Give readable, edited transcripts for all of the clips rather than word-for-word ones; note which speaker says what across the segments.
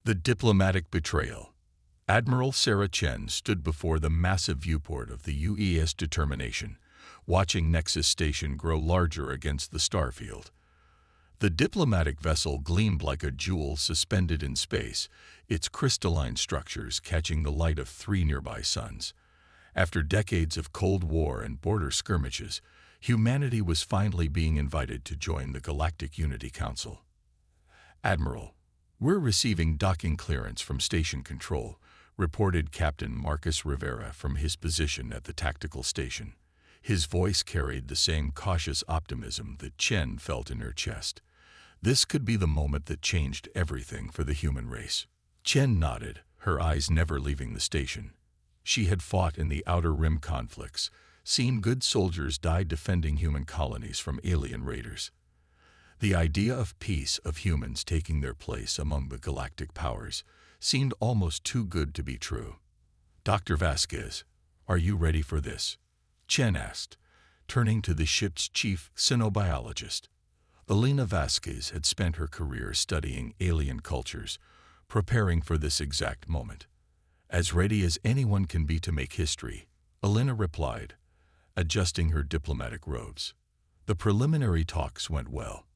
Speaker 1: The diplomatic betrayal. Admiral Sarah Chen stood before the massive viewport of the UES Determination, watching Nexus Station grow larger against the starfield. The diplomatic vessel gleamed like a jewel suspended in space, its crystalline structures catching the light of 3 nearby suns. After decades of Cold War and border skirmishes, humanity was finally being invited to join the Galactic Unity Council. "Admiral, we're receiving docking clearance from Station Control," reported Captain Marcus Rivera from his position at the tactical station. His voice carried the same cautious optimism that Chen felt in her chest. This could be the moment that changed everything for the human race. Chen nodded, her eyes never leaving the station. She had fought in the Outer Rim conflicts, seen good soldiers die defending human colonies from alien raiders. The idea of peace, of humans taking their place among the galactic powers, seemed almost too good to be true. "Dr. Vasquez, are you ready for this?" Chen asked, turning to the ship's chief xenobiologist. Elena Vasquez had spent her career studying alien cultures, preparing for this exact moment. "As ready as anyone can be to make history," Elena replied, adjusting her diplomatic robes. The preliminary talks went well.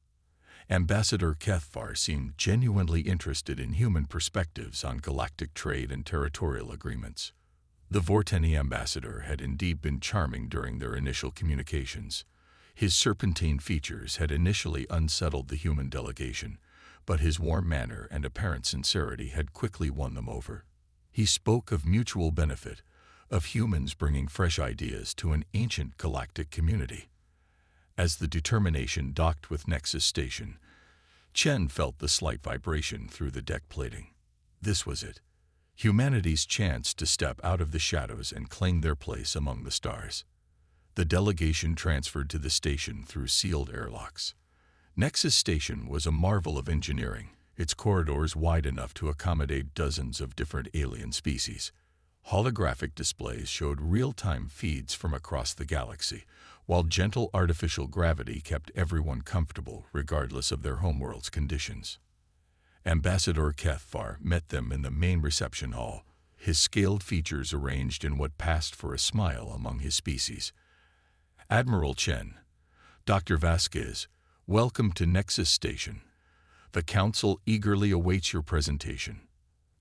Speaker 1: Ambassador Cathvar seemed genuinely interested in human perspectives on galactic trade and territorial agreements. The Vorteni ambassador had indeed been charming during their initial communications. His serpentine features had initially unsettled the human delegation, but his warm manner and apparent sincerity had quickly won them over. He spoke of mutual benefit, of humans bringing fresh ideas to an ancient galactic community. As the Determination docked with Nexus Station, Chen felt the slight vibration through the deck plating. This was it, humanity's chance to step out of the shadows and claim their place among the stars. The delegation transferred to the station through sealed airlocks. Nexus Station was a marvel of engineering, its corridors wide enough to accommodate dozens of different alien species. Holographic displays showed real-time feeds from across the galaxy, while gentle artificial gravity kept everyone comfortable regardless of their homeworld's conditions. Ambassador Cathvar met them in the main reception hall, his scaled features arranged in what passed for a smile among his species. "Admiral Chen, Dr. Vasquez, welcome to Nexus Station. The Council eagerly awaits your presentation."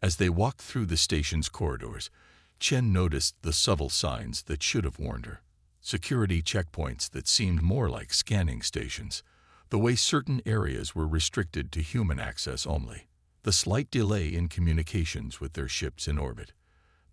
Speaker 1: As they walked through the station's corridors, Chen noticed the subtle signs that should have warned her. Security checkpoints that seemed more like scanning stations, the way certain areas were restricted to human access only. The slight delay in communications with their ships in orbit.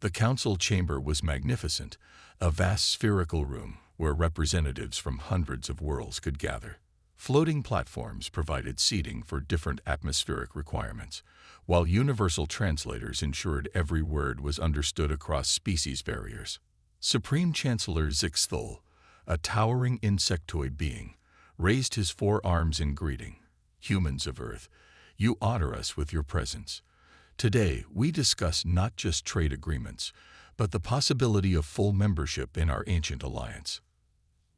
Speaker 1: The Council chamber was magnificent, a vast spherical room where representatives from hundreds of worlds could gather. Floating platforms provided seating for different atmospheric requirements, while universal translators ensured every word was understood across species barriers. Supreme Chancellor Zixthul, a towering insectoid being, raised his 4 arms in greeting. "Humans of Earth, you honor us with your presence. Today, we discuss not just trade agreements, but the possibility of full membership in our ancient alliance."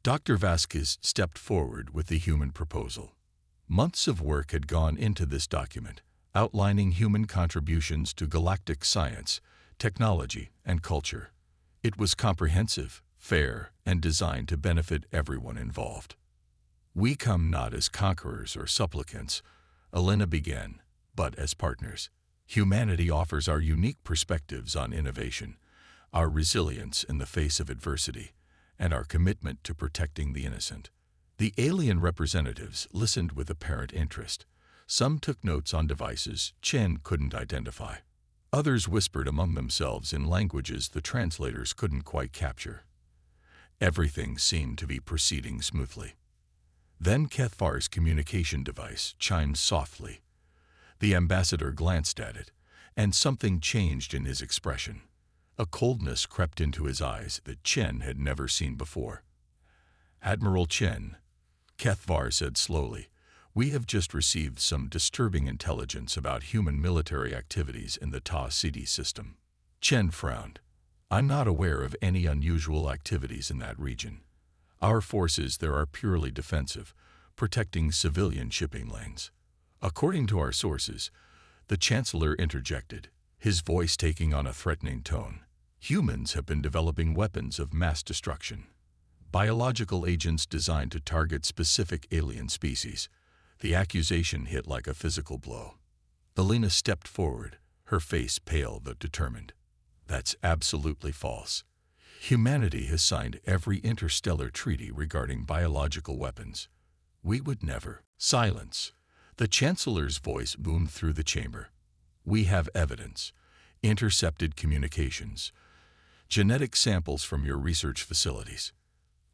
Speaker 1: Dr. Vasquez stepped forward with the human proposal. Months of work had gone into this document, outlining human contributions to galactic science, technology, and culture. It was comprehensive, fair, and designed to benefit everyone involved. "We come not as conquerors or supplicants," Elena began, "but as partners. Humanity offers our unique perspectives on innovation, our resilience in the face of adversity, and our commitment to protecting the innocent." The alien representatives listened with apparent interest. Some took notes on devices Chen couldn't identify. Others whispered among themselves in languages the translators couldn't quite capture. Everything seemed to be proceeding smoothly. Then Cathvar's communication device chimed softly. The ambassador glanced at it, and something changed in his expression. A coldness crept into his eyes that Chen had never seen before. "Admiral Chen," Cathvar said slowly, "we have just received some disturbing intelligence about human military activities in the Ta City system." Chen frowned. "I'm not aware of any unusual activities in that region. Our forces there are purely defensive, protecting civilian shipping lanes. According to our sources, The Chancellor interjected, his voice taking on a threatening tone. Humans have been developing weapons of mass destruction. Biological agents designed to target specific alien species. The accusation hit like a physical blow. Elena stepped forward, her face pale but determined. That's absolutely false. Humanity has signed every interstellar treaty regarding biological weapons. We would never. Silence. The Chancellor's voice boomed through the chamber. We have evidence. Intercepted communications. Genetic samples from your research facilities.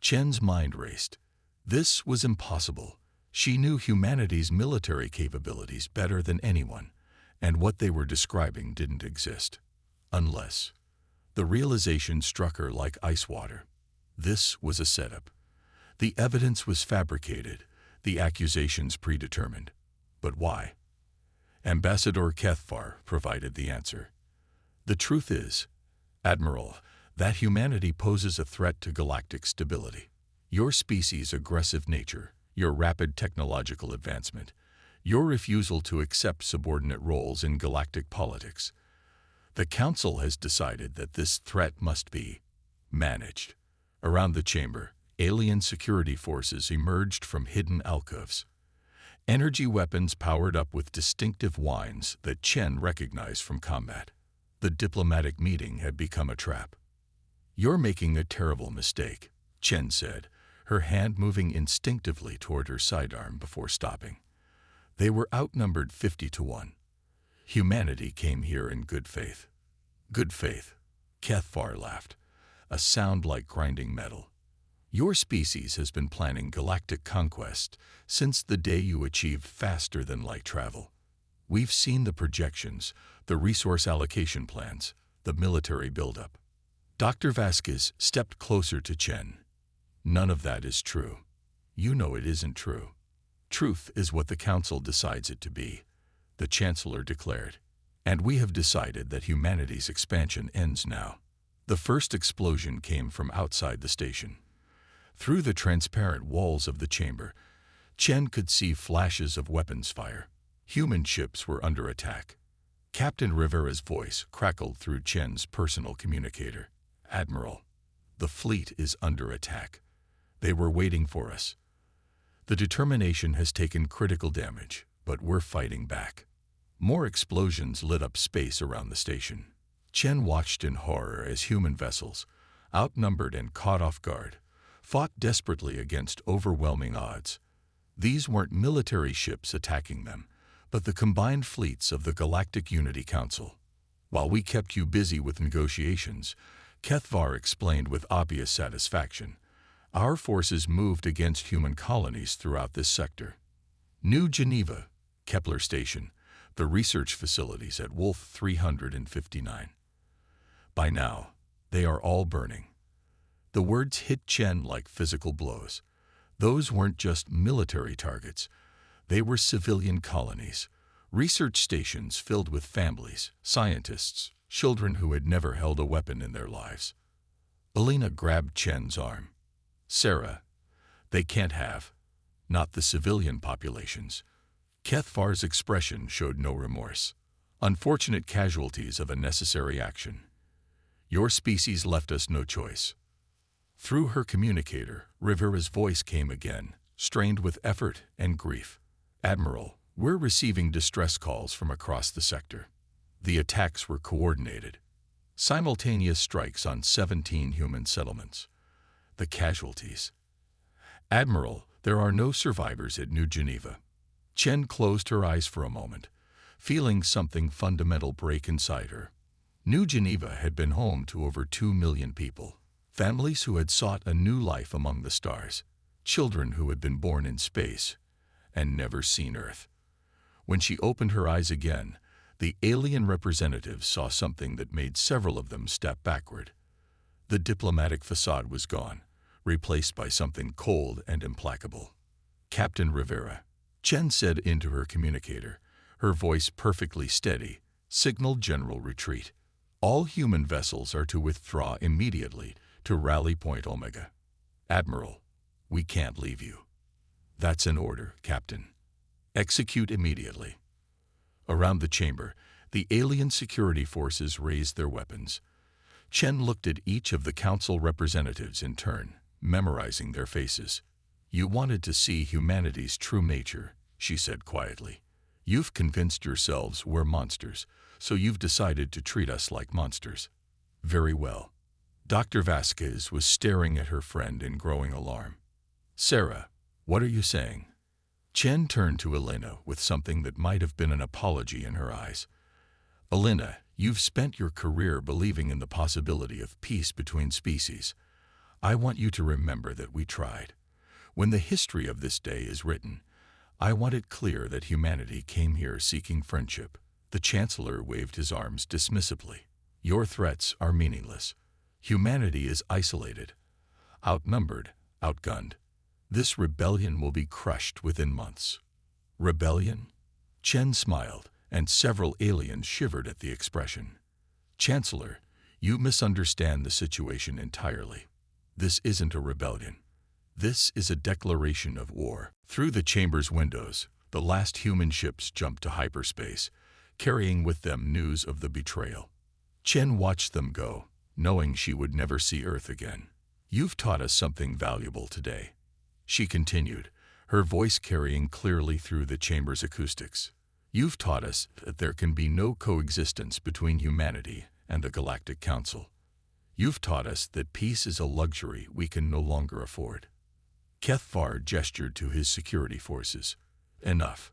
Speaker 1: Chen's mind raced. This was impossible. She knew humanity's military capabilities better than anyone, and what they were describing didn't exist. Unless. The realization struck her like ice water. This was a setup. The evidence was fabricated, the accusations predetermined. But why? Ambassador Kethvar provided the answer. The truth is, Admiral, that humanity poses a threat to galactic stability. Your species' aggressive nature, your rapid technological advancement, your refusal to accept subordinate roles in galactic politics. The Council has decided that this threat must be managed. Around the chamber, alien security forces emerged from hidden alcoves. Energy weapons powered up with distinctive whines that Chen recognized from combat. The diplomatic meeting had become a trap. You're making a terrible mistake, Chen said, her hand moving instinctively toward her sidearm before stopping. They were outnumbered 50-1. Humanity came here in good faith. Good faith, Kethvar laughed, a sound like grinding metal. Your species has been planning galactic conquest since the day you achieved faster-than-light travel. We've seen the projections, the resource allocation plans, the military buildup. Dr. Vasquez stepped closer to Chen. None of that is true. You know it isn't true. Truth is what the Council decides it to be, the Chancellor declared. And we have decided that humanity's expansion ends now. The first explosion came from outside the station. Through the transparent walls of the chamber, Chen could see flashes of weapons fire. Human ships were under attack. Captain Rivera's voice crackled through Chen's personal communicator. Admiral, the fleet is under attack. They were waiting for us. The determination has taken critical damage, but we're fighting back. More explosions lit up space around the station. Chen watched in horror as human vessels, outnumbered and caught off guard, fought desperately against overwhelming odds. These weren't military ships attacking them, but the combined fleets of the Galactic Unity Council. While we kept you busy with negotiations, Kethvar explained with obvious satisfaction, our forces moved against human colonies throughout this sector. New Geneva, Kepler Station, the research facilities at Wolf 359. By now, they are all burning. The words hit Chen like physical blows. Those weren't just military targets. They were civilian colonies, research stations filled with families, scientists, children who had never held a weapon in their lives. Elena grabbed Chen's arm. Sarah, they can't have. Not the civilian populations. Kethvar's expression showed no remorse. Unfortunate casualties of a necessary action. Your species left us no choice. Through her communicator, Rivera's voice came again, strained with effort and grief. Admiral, we're receiving distress calls from across the sector. The attacks were coordinated. Simultaneous strikes on 17 human settlements. The casualties. Admiral, there are no survivors at New Geneva. Chen closed her eyes for a moment, feeling something fundamental break inside her. New Geneva had been home to over 2 million people. Families who had sought a new life among the stars. Children who had been born in space and never seen Earth. When she opened her eyes again, the alien representatives saw something that made several of them step backward. The diplomatic facade was gone, replaced by something cold and implacable. Captain Rivera, Chen said into her communicator, her voice perfectly steady, signaled general retreat. All human vessels are to withdraw immediately to Rally Point Omega. Admiral, we can't leave you. That's an order, Captain. Execute immediately. Around the chamber, the alien security forces raised their weapons. Chen looked at each of the council representatives in turn, memorizing their faces. "You wanted to see humanity's true nature," she said quietly. "You've convinced yourselves we're monsters, so you've decided to treat us like monsters. Very well." Dr. Vasquez was staring at her friend in growing alarm. "Sarah, what are you saying?" Chen turned to Elena with something that might have been an apology in her eyes. "Elena, you've spent your career believing in the possibility of peace between species. I want you to remember that we tried. When the history of this day is written, I want it clear that humanity came here seeking friendship." The Chancellor waved his arms dismissively. "Your threats are meaningless. Humanity is isolated, outnumbered, outgunned. This rebellion will be crushed within months." "Rebellion?" Chen smiled, and several aliens shivered at the expression. "Chancellor, you misunderstand the situation entirely. This isn't a rebellion. This is a declaration of war." Through the chamber's windows, the last human ships jumped to hyperspace, carrying with them news of the betrayal. Chen watched them go, knowing she would never see Earth again. "You've taught us something valuable today," she continued, her voice carrying clearly through the chamber's acoustics. "You've taught us that there can be no coexistence between humanity and the Galactic Council. You've taught us that peace is a luxury we can no longer afford." Kethvar gestured to his security forces. "Enough.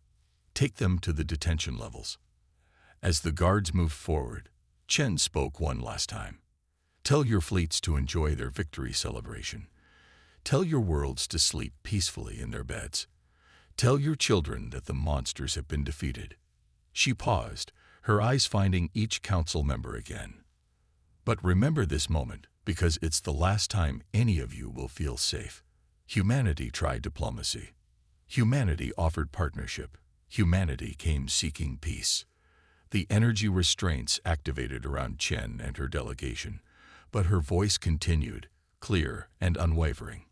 Speaker 1: Take them to the detention levels." As the guards moved forward, Chen spoke one last time. "Tell your fleets to enjoy their victory celebration. Tell your worlds to sleep peacefully in their beds. Tell your children that the monsters have been defeated." She paused, her eyes finding each council member again. "But remember this moment, because it's the last time any of you will feel safe. Humanity tried diplomacy. Humanity offered partnership. Humanity came seeking peace." The energy restraints activated around Chen and her delegation, but her voice continued, clear and unwavering.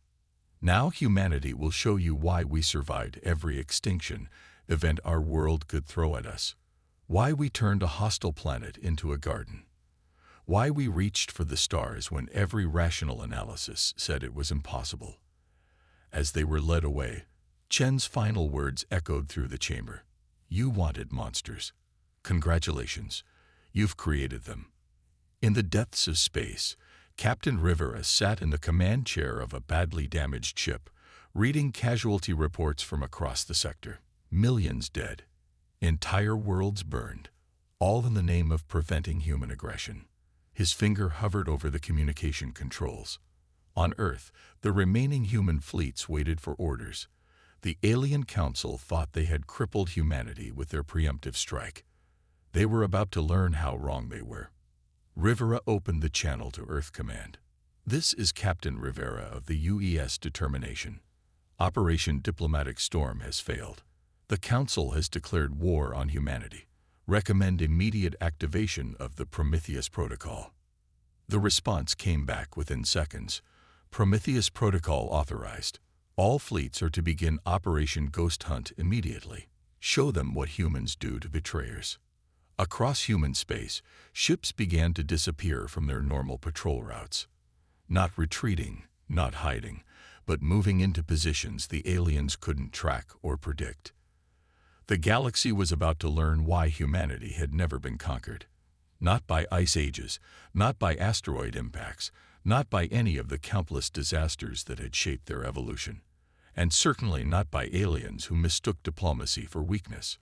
Speaker 1: "Now humanity will show you why we survived every extinction event our world could throw at us. Why we turned a hostile planet into a garden. Why we reached for the stars when every rational analysis said it was impossible." As they were led away, Chen's final words echoed through the chamber. "You wanted monsters. Congratulations, you've created them." In the depths of space, Captain Rivera sat in the command chair of a badly damaged ship, reading casualty reports from across the sector. Millions dead. Entire worlds burned, all in the name of preventing human aggression. His finger hovered over the communication controls. On Earth, the remaining human fleets waited for orders. The Alien Council thought they had crippled humanity with their preemptive strike. They were about to learn how wrong they were. Rivera opened the channel to Earth Command. "This is Captain Rivera of the UES Determination. Operation Diplomatic Storm has failed. The Council has declared war on humanity. Recommend immediate activation of the Prometheus Protocol." The response came back within seconds. "Prometheus Protocol authorized. All fleets are to begin Operation Ghost Hunt immediately. Show them what humans do to betrayers." Across human space, ships began to disappear from their normal patrol routes. Not retreating, not hiding, but moving into positions the aliens couldn't track or predict. The galaxy was about to learn why humanity had never been conquered. Not by ice ages, not by asteroid impacts, not by any of the countless disasters that had shaped their evolution, and certainly not by aliens who mistook diplomacy for weakness.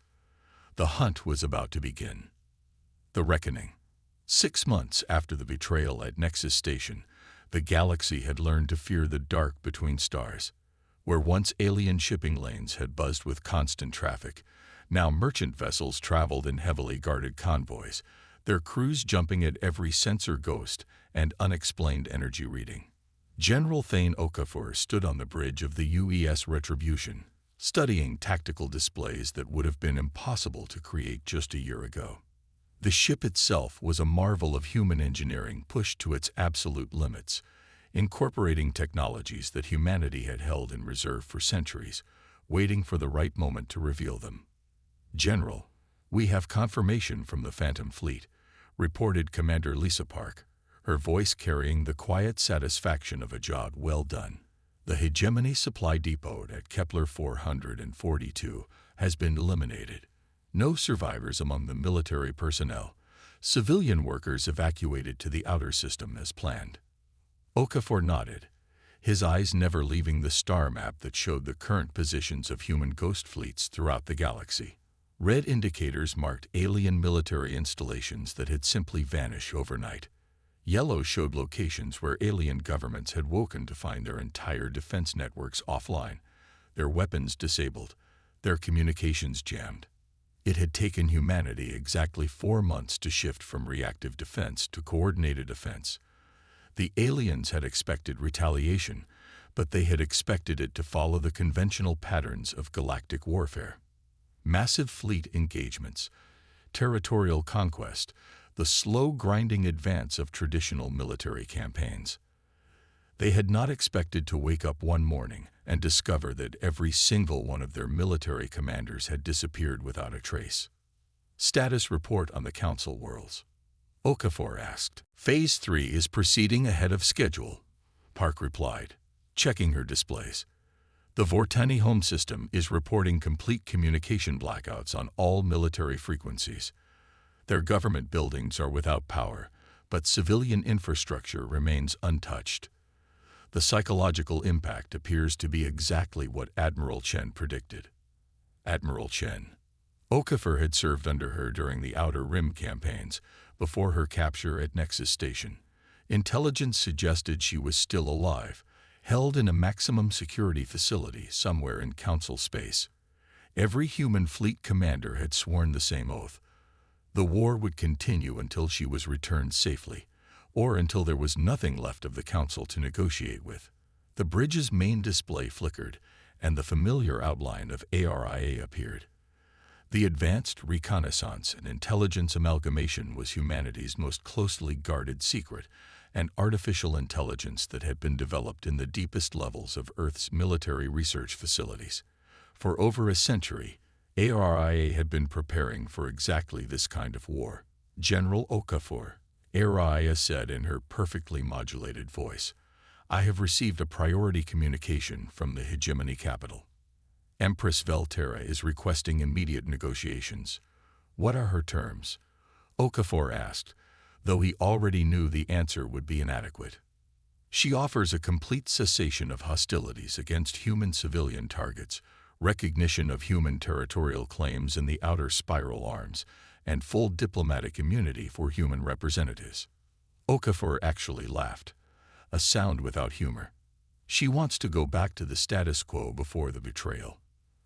Speaker 1: The hunt was about to begin. The reckoning. 6 months after the betrayal at Nexus Station, the galaxy had learned to fear the dark between stars. Where once alien shipping lanes had buzzed with constant traffic, now merchant vessels traveled in heavily guarded convoys, their crews jumping at every sensor ghost and unexplained energy reading. General Thane Okafor stood on the bridge of the UES Retribution, studying tactical displays that would have been impossible to create just a year ago. The ship itself was a marvel of human engineering pushed to its absolute limits, incorporating technologies that humanity had held in reserve for centuries, waiting for the right moment to reveal them. "General, "We have confirmation from the Phantom Fleet," reported Commander Lisa Park, her voice carrying the quiet satisfaction of a job well done. "The Hegemony Supply Depot at Kepler 442 has been eliminated. No survivors among the military personnel. Civilian workers evacuated to the outer system as planned." Okafor nodded, his eyes never leaving the star map that showed the current positions of human ghost fleets throughout the galaxy. Red indicators marked alien military installations that had simply vanished overnight. Yellow showed locations where alien governments had woken to find their entire defense networks offline, their weapons disabled, their communications jammed. It had taken humanity exactly 4 months to shift from reactive defense to coordinated offense. The aliens had expected retaliation, but they had expected it to follow the conventional patterns of galactic warfare. Massive fleet engagements, territorial conquest, the slow grinding advance of traditional military campaigns. They had not expected to wake up one morning and discover that every single one of their military commanders had disappeared without a trace. "Status report on the Council worlds," Okafor asked. "Phase 3 is proceeding ahead of schedule," Park replied, checking her displays. "The Vortani home system is reporting complete communication blackouts on all military frequencies. Their government buildings are without power, but civilian infrastructure remains untouched. The psychological impact appears to be exactly what Admiral Chen predicted." Admiral Chen. Okafor had served under her during the Outer Rim campaigns, before her capture at Nexus Station. Intelligence suggested she was still alive, held in a maximum security facility somewhere in Council space. Every human fleet commander had sworn the same oath. The war would continue until she was returned safely, or until there was nothing left of the Council to negotiate with. The bridge's main display flickered, and the familiar outline of ARIA appeared. The Advanced Reconnaissance and Intelligence Amalgamation was humanity's most closely guarded secret, an artificial intelligence that had been developed in the deepest levels of Earth's military research facilities. For over a century, ARIA had been preparing for exactly this kind of war. "General Okafor," ARIA said in her perfectly modulated voice, "I have received a priority communication from the Hegemony capital. Empress Velterra is requesting immediate negotiations." "What are her terms?" Okafor asked, though he already knew the answer would be inadequate. "She offers a complete cessation of hostilities against human civilian targets, recognition of human territorial claims in the outer spiral arms, and full diplomatic immunity for human representatives." Okafor actually laughed, a sound without humor. "She wants to go back to the status quo before the betrayal.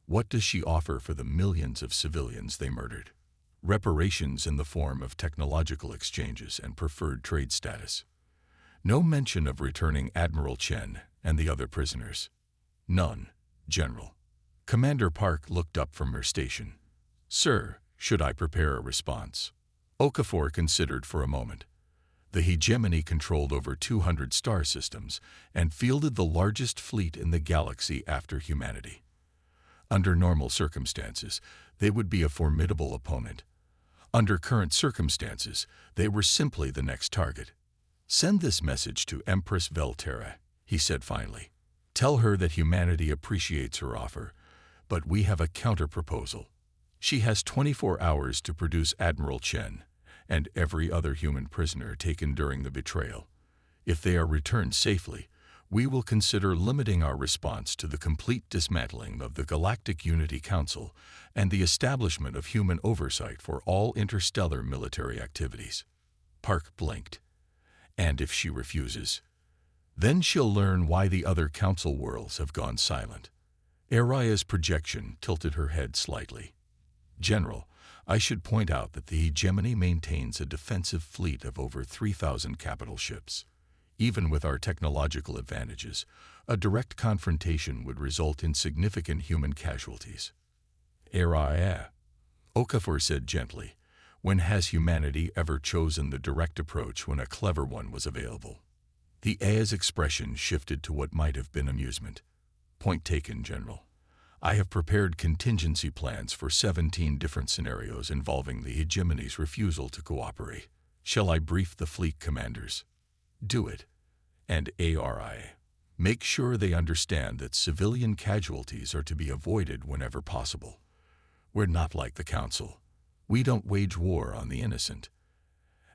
Speaker 1: What does she offer for the millions of civilians they murdered?" "Reparations in the form of technological exchanges and preferred trade status." No mention of returning Admiral Chen and the other prisoners. "None, General." Commander Park looked up from her station. "Sir, should I prepare a response?" Okafor considered for a moment. The Hegemony controlled over 200 star systems and fielded the largest fleet in the galaxy after humanity. Under normal circumstances, they would be a formidable opponent. Under current circumstances, they were simply the next target. "Send this message to Empress Velterra," he said finally. "Tell her that humanity appreciates her offer, but we have a counter-proposal. She has 24 hours to produce Admiral Chen and every other human prisoner taken during the betrayal. If they are returned safely, we will consider limiting our response to the complete dismantling of the Galactic Unity Council and the establishment of human oversight for all interstellar military activities." Park blinked. "And if she refuses?" "Then she'll learn why the other Council worlds have gone silent." Aria's projection tilted her head slightly. "General, I should point out that the Hegemony maintains a defensive fleet of over 3,000 capital ships. Even with our technological advantages, a direct confrontation would result in significant human casualties." "Aria," Okafor said gently, "when has humanity ever chosen the direct approach when a clever one was available?" The Aya's expression shifted to what might have been amusement. "Point taken, General. I have prepared contingency plans for 17 different scenarios involving the hegemony's refusal to cooperate. Shall I brief the fleet commanders? Do it. And ARI. Make sure they understand that civilian casualties are to be avoided whenever possible. We're not like the Council. We don't wage war on the innocent.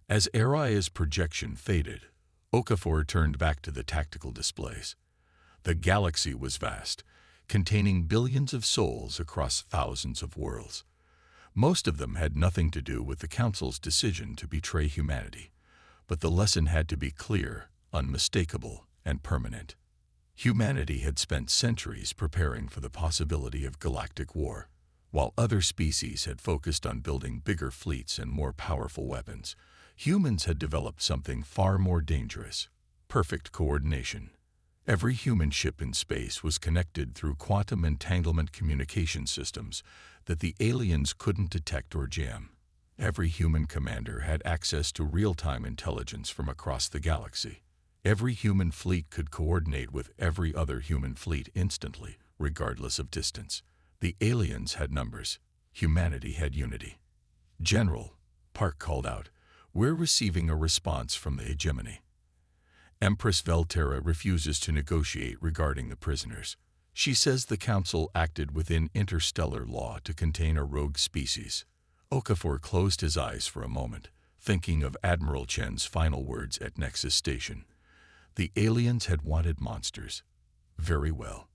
Speaker 1: As Ari's projection faded, Okafor turned back to the tactical displays. The galaxy was vast, containing billions of souls across thousands of worlds. Most of them had nothing to do with the Council's decision to betray humanity, but the lesson had to be clear, unmistakable, and permanent. Humanity had spent centuries preparing for the possibility of galactic war, while other species had focused on building bigger fleets and more powerful weapons. Humans had developed something far more dangerous: perfect coordination. Every human ship in space was connected through quantum entanglement communication systems that the aliens couldn't detect or jam. Every human commander had access to real-time intelligence from across the galaxy. Every human fleet could coordinate with every other human fleet instantly, regardless of distance. The aliens had numbers. Humanity had unity. "General," Park called out, "we're receiving a response from the hegemony. Empress Velterra refuses to negotiate regarding the prisoners. She says the Council acted within interstellar law to contain a rogue species." Okafor closed his eyes for a moment, thinking of Admiral Chen's final words at Nexus Station. The aliens had wanted monsters. Very well.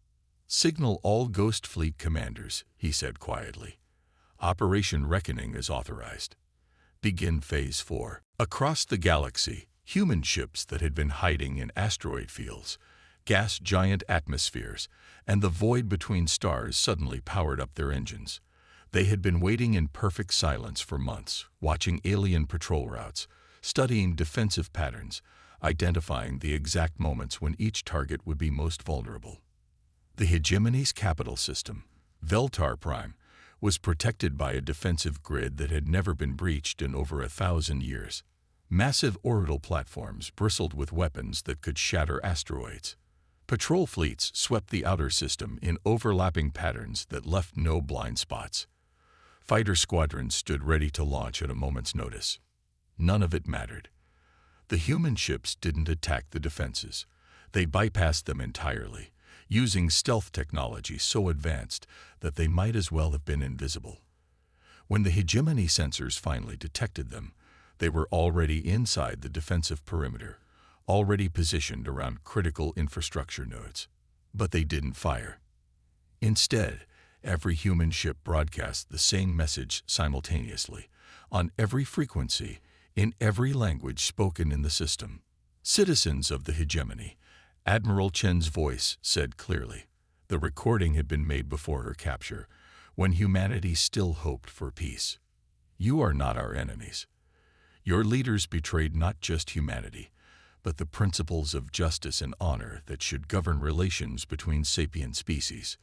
Speaker 1: "Signal all Ghost Fleet commanders," he said quietly. "Operation Reckoning is authorized. Begin Phase 4. Across the galaxy, human ships that had been hiding in asteroid fields, gas giant atmospheres, and the void between stars suddenly powered up their engines. They had been waiting in perfect silence for months, watching alien patrol routes, studying defensive patterns, identifying the exact moments when each target would be most vulnerable. The hegemony's capital system, Veltar Prime, was protected by a defensive grid that had never been breached in over 1,000 years. Massive orbital platforms bristled with weapons that could shatter asteroids. Patrol fleets swept the outer system in overlapping patterns that left no blind spots. Fighter squadrons stood ready to launch at a moment's notice. None of it mattered. The human ships didn't attack the defenses. They bypassed them entirely, using stealth technology so advanced that they might as well have been invisible. When the hegemony sensors finally detected them, they were already inside the defensive perimeter, already positioned around critical infrastructure nodes. But they didn't fire. Instead, every human ship broadcast the same message simultaneously, on every frequency, in every language spoken in the system. "Citizens of the hegemony," Admiral Chen's voice said clearly. The recording had been made before her capture, when humanity still hoped for peace. "You are not our enemies. Your leaders betrayed not just humanity, but the principles of justice and honor that should govern relations between sapient species."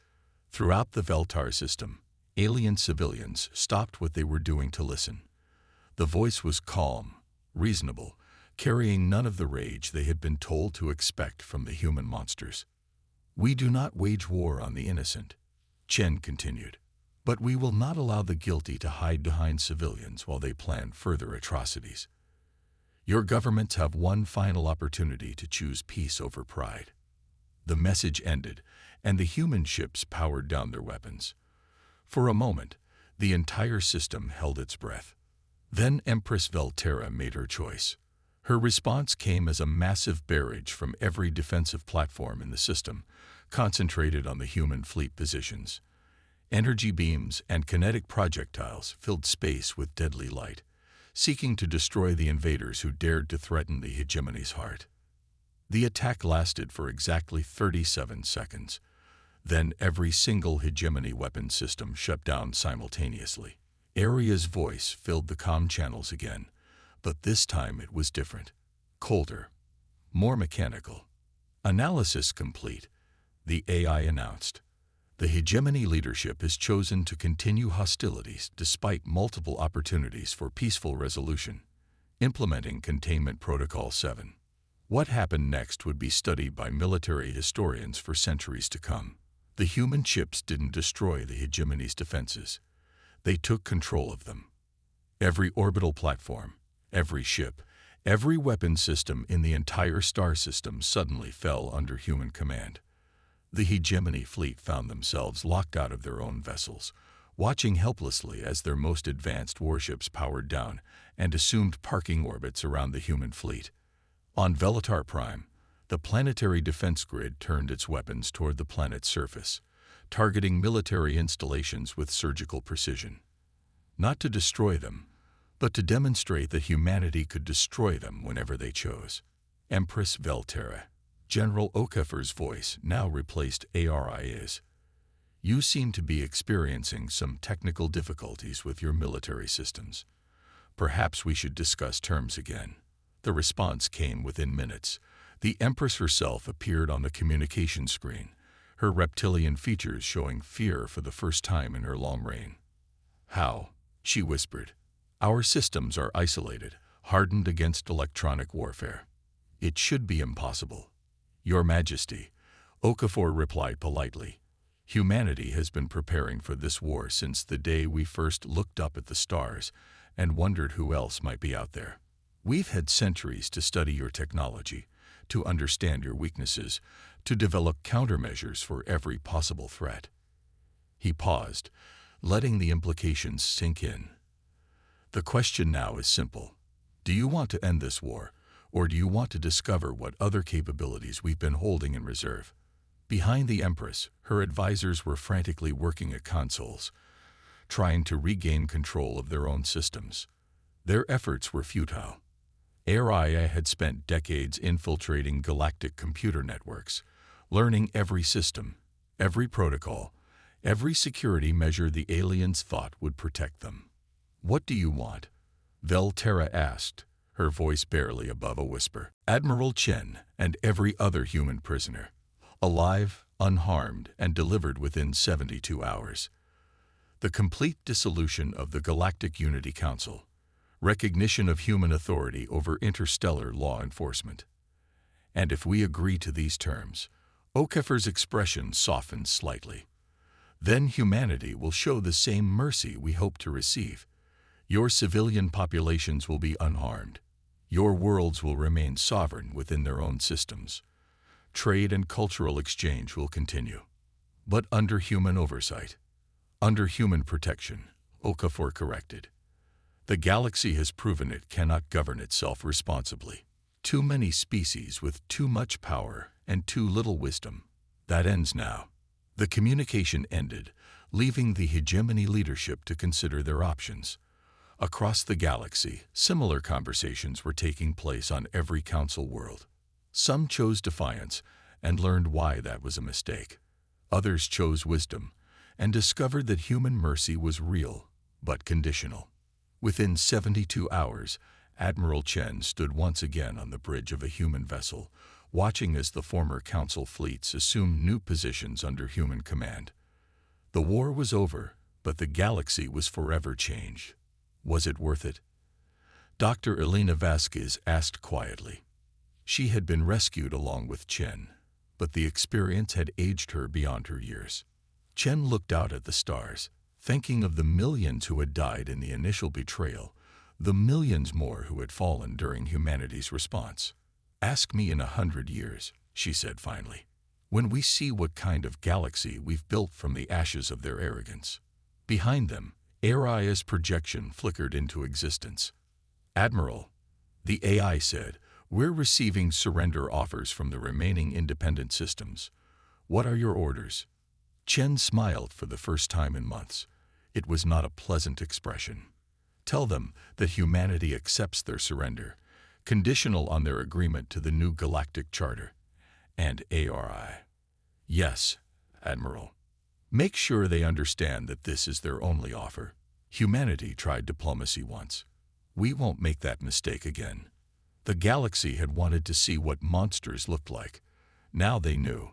Speaker 1: Throughout the Veltar system, alien civilians stopped what they were doing to listen. The voice was calm, reasonable, carrying none of the rage they had been told to expect from the human monsters. "We do not wage war on the innocent," Chen continued, "but we will not allow the guilty to hide behind civilians while they plan further atrocities. Your governments have one final opportunity to choose peace over pride." The message ended, and the human ships powered down their weapons. For a moment, the entire system held its breath. Then Empress Velterra made her choice. Her response came as a massive barrage from every defensive platform in the system, concentrated on the human fleet positions. Energy beams and kinetic projectiles filled space with deadly light, seeking to destroy the invaders who dared to threaten the hegemony's heart. The attack lasted for exactly 37 seconds. Then every single hegemony weapon system shut down simultaneously. Aria's voice filled the comm channels again, but this time it was different. Colder, more mechanical. "Analysis complete," the AI announced. "The hegemony leadership has chosen to continue hostilities despite multiple opportunities for peaceful resolution, implementing Containment Protocol 7. What happened next would be studied by military historians for centuries to come. The human ships didn't destroy the hegemony's defenses. They took control of them. Every orbital platform, every ship, every weapon system in the entire star system suddenly fell under human command. The hegemony fleet found themselves locked out of their own vessels, watching helplessly as their most advanced warships powered down and assumed parking orbits around the human fleet. On Velatar Prime, the planetary defense grid turned its weapons toward the planet's surface, targeting military installations with surgical precision. Not to destroy them, but to demonstrate that humanity could destroy them whenever they chose. Empress Velterra. General Okafor's voice now replaced Ari's. You seem to be experiencing some technical difficulties with your military systems. Perhaps we should discuss terms again. The response came within minutes. The Empress herself appeared on the communication screen, her reptilian features showing fear for the first time in her long reign. How? She whispered. Our systems are isolated, hardened against electronic warfare. It should be impossible. Your Majesty, Okafor replied politely. Humanity has been preparing for this war since the day we first looked up at the stars and wondered who else might be out there. We've had centuries to study your technology, to understand your weaknesses, to develop countermeasures for every possible threat. He paused, letting the implications sink in. The question now is simple. Do you want to end this war, or do you want to discover what other capabilities we've been holding in reserve? Behind the Empress, her advisors were frantically working at consoles, trying to regain control of their own systems. Their efforts were futile. Araya had spent decades infiltrating galactic computer networks, learning every system, every protocol, every security measure the aliens thought would protect them. What do you want? Velterra asked, her voice barely above a whisper. Admiral Chen and every other human prisoner, alive, unharmed, and delivered within 72 hours. The complete dissolution of the Galactic Unity Council, recognition of human authority over interstellar law enforcement. And if we agree to these terms, Okafor's expression softened slightly. Then humanity will show the same mercy we hope to receive. Your civilian populations will be unharmed. Your worlds will remain sovereign within their own systems. Trade and cultural exchange will continue, but under human oversight. Under human protection, Okafor corrected. The galaxy has proven it cannot govern itself responsibly. Too many species with too much power and too little wisdom. That ends now. The communication ended, leaving the hegemony leadership to consider their options. Across the galaxy, similar conversations were taking place on every council world. Some chose defiance and learned why that was a mistake. Others chose wisdom and discovered that human mercy was real, but conditional. Within 72 hours, Admiral Chen stood once again on the bridge of a human vessel, watching as the former council fleets assumed new positions under human command. The war was over, but the galaxy was forever changed. Was it worth it? Dr. Elena Vasquez asked quietly. She had been rescued along with Chen, but the experience had aged her beyond her years. Chen looked out at the stars, thinking of the millions who had died in the initial betrayal, the millions more who had fallen during humanity's response. Ask me in 100 years, she said finally, when we see what kind of galaxy we've built from the ashes of their arrogance. Behind them, Aria's projection flickered into existence. Admiral, the AI said, we're receiving surrender offers from the remaining independent systems. What are your orders? Chen smiled for the first time in months. It was not a pleasant expression. Tell them that humanity accepts their surrender, conditional on their agreement to the new galactic charter. And Ari. Yes, Admiral. Make sure they understand that this is their only offer. Humanity tried diplomacy once. We won't make that mistake again. The galaxy had wanted to see what monsters looked like. Now they knew.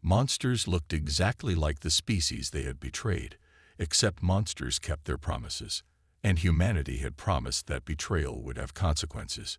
Speaker 1: Monsters looked exactly like the species they had betrayed, except monsters kept their promises, and humanity had promised that betrayal would have consequences.